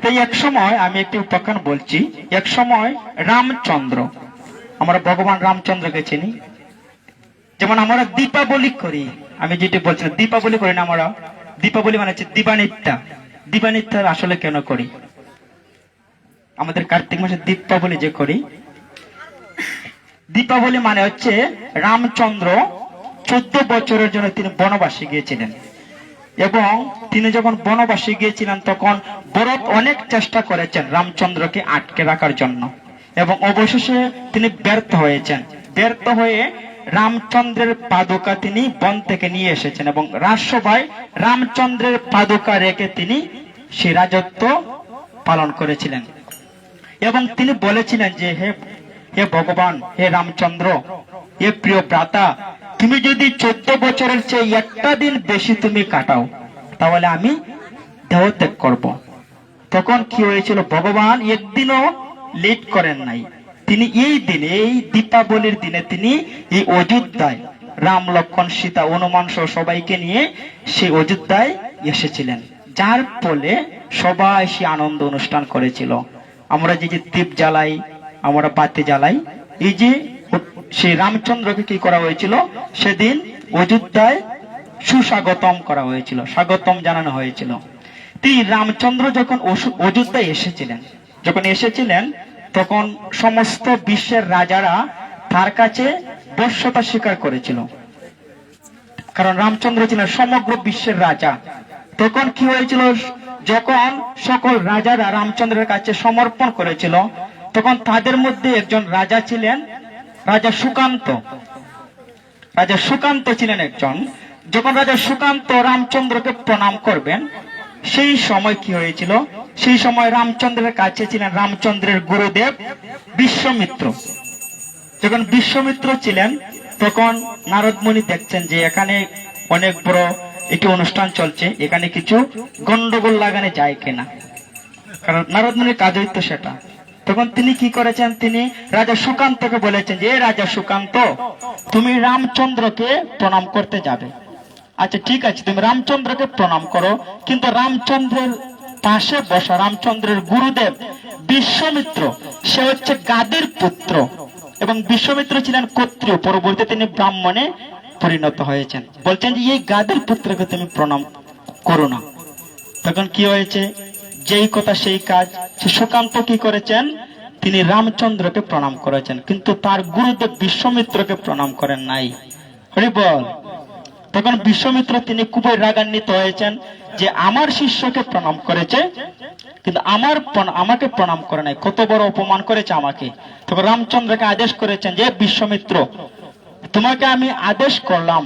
তাই এক সময় আমি একটি উপাখ্যান বলছি। এক সময় রামচন্দ্র, আমরা ভগবান রামচন্দ্রকে চিনি, যেমন আমরা দীপাবলি করি, আমি যেটা বলছিলাম দীপাবলি করি না আমরা, দীপাবলি মানে হচ্ছে দিবানিত্যা। দিবানিত্যা আসলে কেন করি? আমাদের কার্তিক মাসে দীপাবলি যে করি, দীপাবলি মানে হচ্ছে রামচন্দ্র 14 বছরের জন্য তিনি বনবাসে গিয়েছিলেন, এবং তিনি যখন বনবাসে গিয়েছিলেন তখন ভরত অনেক চেষ্টা করেছেন রামচন্দ্রকে আটকে রাখার জন্য, এবং অবশেষে তিনি ব্যর্থ হয়েছেন। ব্যর্থ হয়ে রামচন্দ্রের পাদুকা তিনি বন থেকে নিয়ে এসেছেন, এবং রাজসভায় রামচন্দ্রের পাদুকা রেখে তিনি সেই রাজত্ব পালন করেছিলেন। এবং তিনি বলেছিলেন যে হে ভগবান, হে রামচন্দ্র, হে প্রিয় ভ্রাতা, তুমি যদি 14 বছরের চেয়ে একটা দিন বেশি তুমি কাটাও, তাহলে আমি দেহত্যাগ করব। তখন কি হয়েছিল? ভগবান একদিনও লেট করেন নাই, তিনি এই দিনে, এই দীপাবলির দিনে তিনি এই অযোধ্যায় রাম লক্ষ্মণ সীতা হনুমান সহ সবাইকে নিয়ে সেই অযোধ্যায় এসেছিলেন, যার ফলে সবাই সে আনন্দ অনুষ্ঠান করেছিল। আমরা যে দীপ জ্বালাই, আমরা বাতি জ্বালাই, এই যে সেই রামচন্দ্রকে কি করা হয়েছিল? সেদিন অযোধ্যায় সুস্বাগতম করা হয়েছিল, স্বাগতম জানানো হয়েছিল। তিনি রামচন্দ্র যখন অযোধ্যায় এসেছিলেন, তখন সমস্ত বিশ্বের রাজারা তার কাছে বশ্যতা স্বীকার করেছিল, কারণ রামচন্দ্র ছিলেন সমগ্র বিশ্বের রাজা। তখন কি হয়েছিল? যখন সকল রাজারা রামচন্দ্রের কাছে সমর্পণ করেছিল, তখন তাদের মধ্যে একজন রাজা ছিলেন, রাজা সুকান্ত। রাজা সুকান্ত ছিলেন একজন। যখন রাজা সুকান্ত রামচন্দ্রকে প্রণাম করবেন, সেই সময় কি হয়েছিল? সেই সময় রামচন্দ্রের কাছে ছিলেন রামচন্দ্রের গুরুদেব বিশ্বমিত্র। যখন বিশ্বমিত্র ছিলেন, তখন নারদ মুনি দেখছেন যে এখানে অনেক বড় একটি অনুষ্ঠান চলছে, এখানে কিছু গন্ডগোল লাগানো যায় কিনা, কারণ নারদ মুনির কাজ হইতো সেটা। তখন তিনি কি করেছেন? তিনি রাজা সুকান্তকে বলেছেন যে রাজা সুকান্ত, তুমি রামচন্দ্রকে প্রণাম করতে যাবে। আচ্ছা ঠিক আছে, তুমি রামচন্দ্রকে প্রণাম করো, কিন্তু রামচন্দ্রের পাশে বসা রামচন্দ্রের গুরুদেব বিশ্বমিত্র, সে হচ্ছে গাদির পুত্র, এবং বিশ্বমিত্র ছিলেন ক্ষত্রিয়, পরবর্তীতে তিনি ব্রাহ্মণে পরিণত হয়েছেন। বলছেন যে এই গাদির পুত্রকে তুমি প্রণাম করো না। তখন কি হয়েছে? যেই কথা সেই কাজ। সুকান্ত কি করেছেন? তিনি রামচন্দ্রকে প্রণাম করেছেন, কিন্তু তার গুরুদেব বিশ্বমিত্রকে প্রণাম করেন নাই। হরি বল। তখন বিশ্বমিত্র তিনি খুবই রাগান্বিত হয়েছেন যে আমার শিষ্যকে প্রণাম করেছে, কিন্তু আমাকে প্রণাম করে নাই, কত বড় অপমান করেছে আমাকে। তখন রামচন্দ্রকে আদেশ করেছেন যে বিশ্বমিত্র, তোমাকে আমি আদেশ করলাম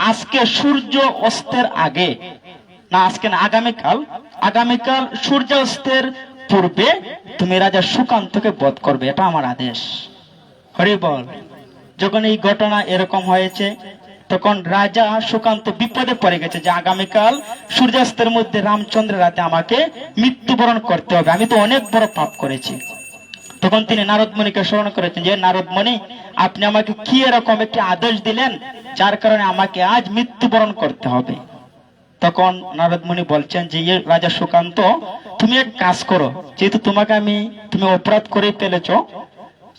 আজকে সূর্য অস্তের আগে, না আজকে না, আগামীকাল সূর্যাস্তের পূর্বে তুমি রাজা সুকান্তকে বধ করবে, এটা আমার আদেশ। হরি বল। যখন এই ঘটনা এরকম হয়েছে তখন রাজা সুকান্ত বিপদে পড়ে গেছে যে আগামীকাল সূর্যাস্তের মধ্যে রামচন্দ্রের রাতে আমাকে মৃত্যুবরণ করতে হবে, আমি তো অনেক বড় পাপ করেছি। তখন তিনি নারদ মুনিকে স্মরণ করেছেন যে নারদ মুনি, আপনি আমাকে কি এরকম একটি আদেশ দিলেন যার কারণে আমাকে আজ মৃত্যুবরণ করতে হবে। তখন নারদ মুনি বলছেন যে রাজা সুকান্ত, তুমি এক কাজ করো, যেহেতু তুমি অপরাধ করে ফেলেছ,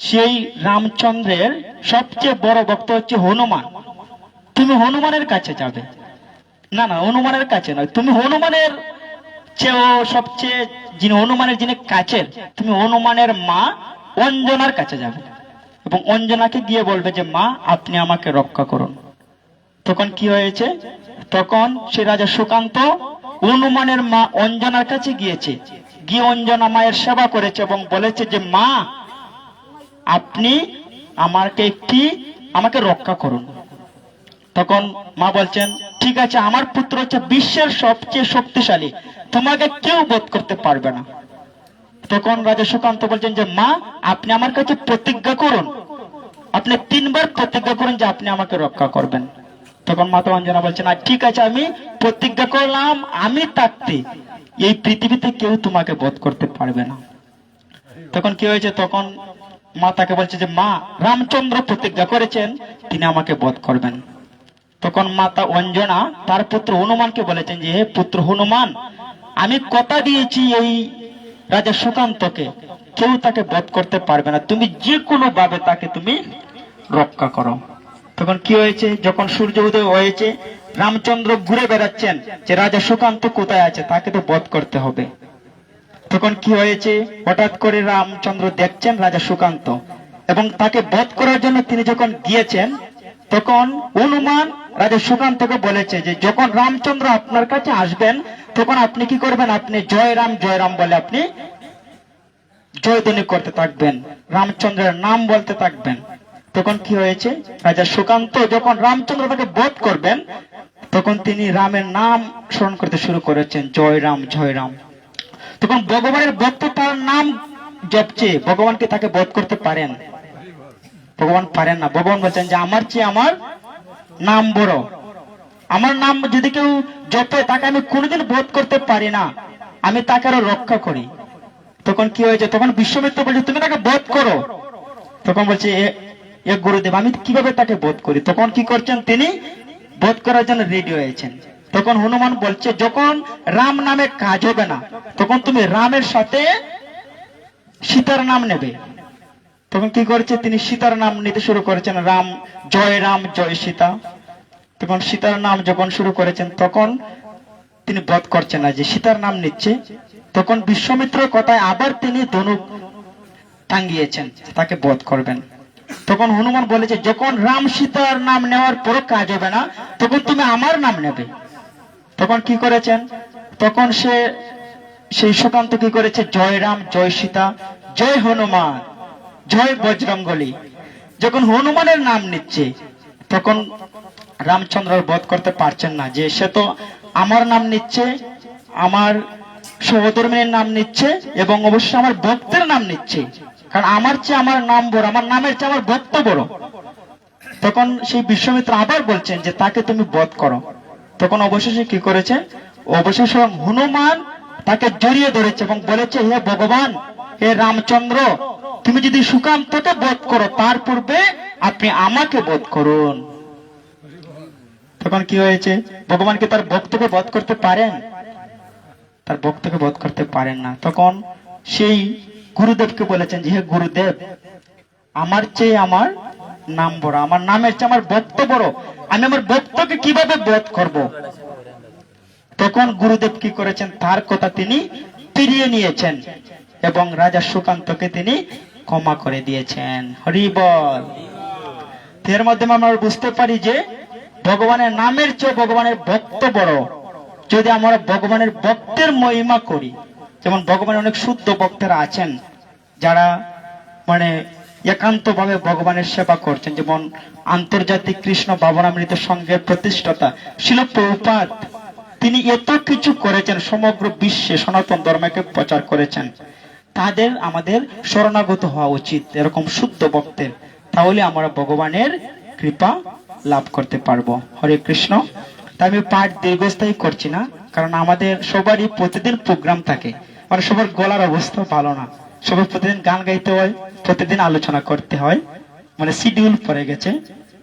সেই রামচন্দ্রের সবচেয়ে বড় ভক্ত হচ্ছে হনুমান, তুমি হনুমানের কাছে যাবে। না না, হনুমানের কাছে নয়, তুমি হনুমানের চেয়েও সবচেয়ে হনুমানের যিনি কাছের, তুমি হনুমানের মা অঞ্জনার কাছে যাবে এবং অঞ্জনাকে গিয়ে বলবে যে মা, আপনি আমাকে রক্ষা করুন। তখন কি হয়েছে, তখন সে রাজা সুকান্ত হনুমানের মা অঞ্জনার কাছে গিয়েছে, গিয়ে অঞ্জনা মায়ের সেবা করেছে এবং বলেছে যে মা, আপনি আমাকে রক্ষা করুন। তখন মা বলছেন, ঠিক আছে, আমার পুত্র হচ্ছে বিশ্বের সবচেয়ে শক্তিশালী, তোমাকে কেউ বধ করতে পারবে না। তখন রাজা সুকান্ত বলছেন যে মা, আপনি আমার কাছে প্রতিজ্ঞা করুন, আপনি 3 বার প্রতিজ্ঞা করুন যে আপনি আমাকে রক্ষা করবেন। তখন মাতা অঞ্জনা বলছেন, ঠিক আছে, আমি প্রতিজ্ঞা করলাম, আমি থাকতে এই পৃথিবীতে কেউ তোমাকে বধ করতে পারবে না। তখন কি হয়েছে, তখন মা তাকে বলছে যে মা, রামচন্দ্র প্রতিজ্ঞা করেছেন তিনি আমাকে বধ করবেন। তখন মাতা অঞ্জনা তার পুত্র হনুমানকে বলেছেন যে হে পুত্র হনুমান, আমি কথা দিয়েছি এই রাজা সুকান্তকে কেউ তাকে বধ করতে পারবে না, তুমি যে কোনো ভাবে তাকে তুমি রক্ষা করো। তখন কি হয়েছে, যখন সূর্য উদয় হয়েছে, রামচন্দ্র ঘুরে বেড়াচ্ছেন যে রাজা সুকান্ত কোথায় আছে, তাকে তো বধ করতে হবে। তখন কি হয়েছে, হঠাৎ করে রামচন্দ্র দেখছেন রাজা সুকান্ত এবং তাকে বধ করার জন্য তিনি যখন গিয়েছেন, তখন হনুমান রাজা সুকান্তকে বলেছে যে যখন রামচন্দ্র আপনার কাছে আসবেন তখন আপনি কি করবেন, আপনি জয় রাম বলে আপনি জয়ধ্বনি করতে থাকবেন, রামচন্দ্রের নাম বলতে থাকবেন। তখন কি হয়েছে, রাজা সুকান্ত যখন রামচন্দ্র তাকে বধ করবেন তখন তিনি রামের নাম স্মরণ করতে শুরু করেছেন, জয় রাম। তখন ভগবানের ভক্ত তার নাম জপছে, ভগবানকে তাকে বধ করতে পারেন? ভগবান পারেন না। ভগবান বলছেন যে আমার চেয়ে আমার নাম বড়, আমার নাম যদি কেউ জপে তাকে আমি কোনোদিন বধ করতে পারি না, আমি তাকে আরো রক্ষা করি। তখন কি হয়েছে, তখন বিশ্বমিত্র বলছে তুমি তাকে বধ করো। তখন বলছে এ গুরুদেব, আমি কিভাবে তাকে বধ করি? তখন কি করছেন, তিনি বধ করার জন্য রেডি হয়েছেন। তখন হনুমান বলছে যখন রাম নামে কাজ হবে না তখন তুমি রামের সাথে সীতার নাম নেবে। তখন কি করেছে, তিনি সীতার নাম নিতে শুরু করেছেন, রাম জয় সীতা। তখন সীতার নাম যখন শুরু করেছেন তখন তিনি বধ করছেন না, যে সীতার নাম নিচ্ছে। তখন বিশ্বমিত্রের কথায় আবার তিনি ধনুক টাঙ্গিয়েছেন তাকে বধ করবেন। তখন হনুমান বলেছে যখন রাম সীতার নাম নেওয়ার পর কাজ হবে না তখন তুমি আমার নাম নেবে। তখন কি করেছেন, তখন সেই সুকান্ত কি করেছে, জয় রাম জয় সীতা জয় হনুমান জয় বজরঙ্গলী। যখন হনুমানের নাম নিচ্ছে তখন রামচন্দ্র বধ করতে পারছেন না, যে সে তো আমার নাম নিচ্ছে, আমার সহধর্মিনীর নাম নিচ্ছে এবং অবশ্যই আমার ভক্তের নাম নিচ্ছে, কারণ আমার চেয়ে আমার নাম বড়, আমার নামের চেয়ে আমার ভক্ত বড়। তখন সেই বিশ্বমিত্র আবার বলছেন যে তাকে তুমি বধ করো। তখন অবশেষে কি করেছে, অবশেষে হনুমান তাকে জড়িয়ে ধরেছে এবং বলেছে হে ভগবান, হে রামচন্দ্র, তুমি যদি সুকান্তকে বধ করো তার পূর্বে আপনি আমাকে বধ করুন। তখন কি হয়েছে, ভগবান কি তার ভক্তকে বধ করতে পারেন? তার ভক্তকে বধ করতে পারেন না। তখন সেই গুরুদেবকে বলেছেন যে হে গুরুদেব, আমার চেয়ে আমার নাম বড়, আমার নামের চেয়ে আমার ভক্ত বড়, আমি আমার ভক্তকে কিভাবে বধ করব? তখন গুরুদেব কি করেছেন, তার কথা তিনি ফিরিয়ে নিয়েছেন এবং রাজা সুকান্তকে তিনি ক্ষমা করে দিয়েছেন। হরি বল। এর মাধ্যমে আমরা বুঝতে পারি যে ভগবানের নামের চেয়ে ভগবানের ভক্ত বড়। যদি আমরা ভগবানের ভক্তের মহিমা করি, যেমন ভগবানের অনেক শুদ্ধ ভক্তরা আছেন যারা একান্ত ভাবে ভগবানের সেবা করছেন, যেমন আন্তর্জাতিক কৃষ্ণ ভাবনামৃত সংঘের প্রতিষ্ঠাতা শিল প্রভুপাদ, তিনি এত কিছু করেছেন, সমগ্র বিশ্বে সনাতন ধর্মকে প্রচার করেছেন। তাদের আমাদের শরণাগত হওয়া উচিত, এরকম শুদ্ধ ভক্তের। তাহলে আমরা ভগবানের কৃপা লাভ করতে পারবো। হরে কৃষ্ণ। তা আমি পাঠ দীর্ঘস্থায়ী করছি না, কারণ আমাদের সবারই প্রতিদিন প্রোগ্রাম থাকে, মানে সবার গলার অবস্থা ভালো না, সবাই প্রতিদিন গান গাইতে হয়, প্রতিদিন আলোচনা করতে হয়, মানে শিডিউল পড়ে গেছে।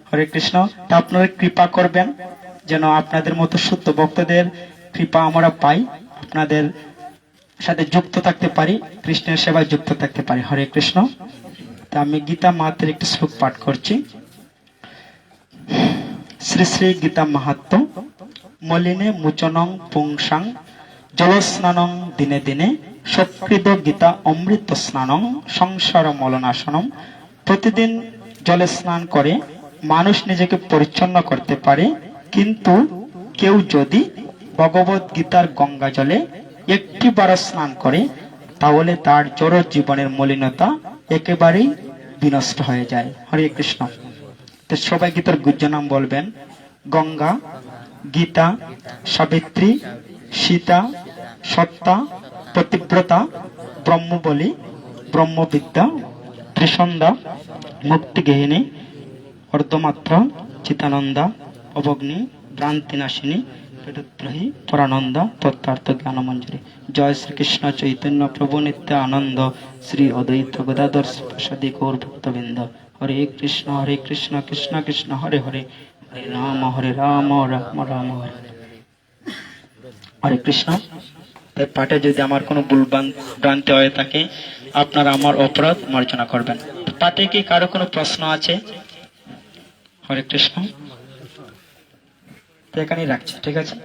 হরে কৃষ্ণ। তা আপনারা কৃপা করবেন যেন আপনাদের মতো শুদ্ধ ভক্তদের কৃপা আমরা পাই, আপনাদের সাথে যুক্ত থাকতে পারি, কৃষ্ণের সেবায় যুক্ত থাকতে পারি। হরে কৃষ্ণ। তা আমি গীতা মাহাত্মের একটি শ্লোক পাঠ করছি। শ্রী শ্রী গীতা মাহাত্ম্য। মলিনে মুচনং পুংসাং জলস্নানং দিনে দিনে সকৃত গীতা অমৃত স্নানং সংসার মলনাশনম। প্রতিদিন জলে স্নান করে মানুষ নিজেকে পরিচ্ছন্ন করতে পারে, কিন্তু কেউ যদি ভগবত গীতার গঙ্গা জলে একটিবার স্নান করে তাহলে তার জড় জীবনের মলিনতা একেবারেই বিনষ্ট হয়ে যায়। হরে কৃষ্ণ। তো সবাই গীতার গুজ্জ নাম বলবেন। গঙ্গা, গীতা, সাবিত্রী, সীতা, সত্তা, পতিব্রতা, ব্রহ্মবলী, ব্রহ্মবিদ্যা, ত্রিসন্ধ্যা, মুক্তিগেহিনী, অর্ধমাত্রা, চিতানন্দা, অবগ্নি, ভ্রান্তিনাশিনী, পেটদ্রোহী, পরানন্দা, তত্ত্বার্থ জ্ঞানমঞ্জুরি। জয় শ্রীকৃষ্ণ চৈতন্য প্রভু নিত্য আনন্দ, শ্রী অদ্বৈত গদাধর প্রসাদী গৌর ভক্তবৃন্দ। হরে কৃষ্ণ কৃষ্ণ কৃষ্ণ হরে হরে, হরে রাম রাম রাম হরে হরে। হরে কৃষ্ণ। তাই পাঠে যদি আমার কোনো ভুল ভ্রান্তি হয়ে থাকে আপনারা আমার অপরাধ মার্জনা করবেন। পাঠে কি কারো কোনো প্রশ্ন আছে? হরে কৃষ্ণ। এখানেই রাখছি, ঠিক আছে?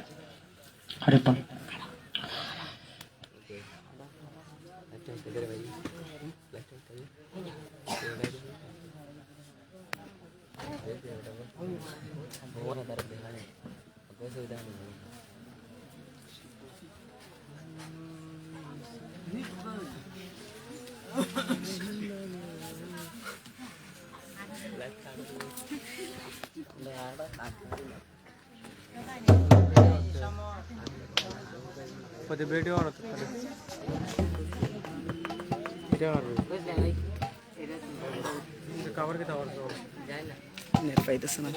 হরে বল। ভিডিও পাইতেছে না।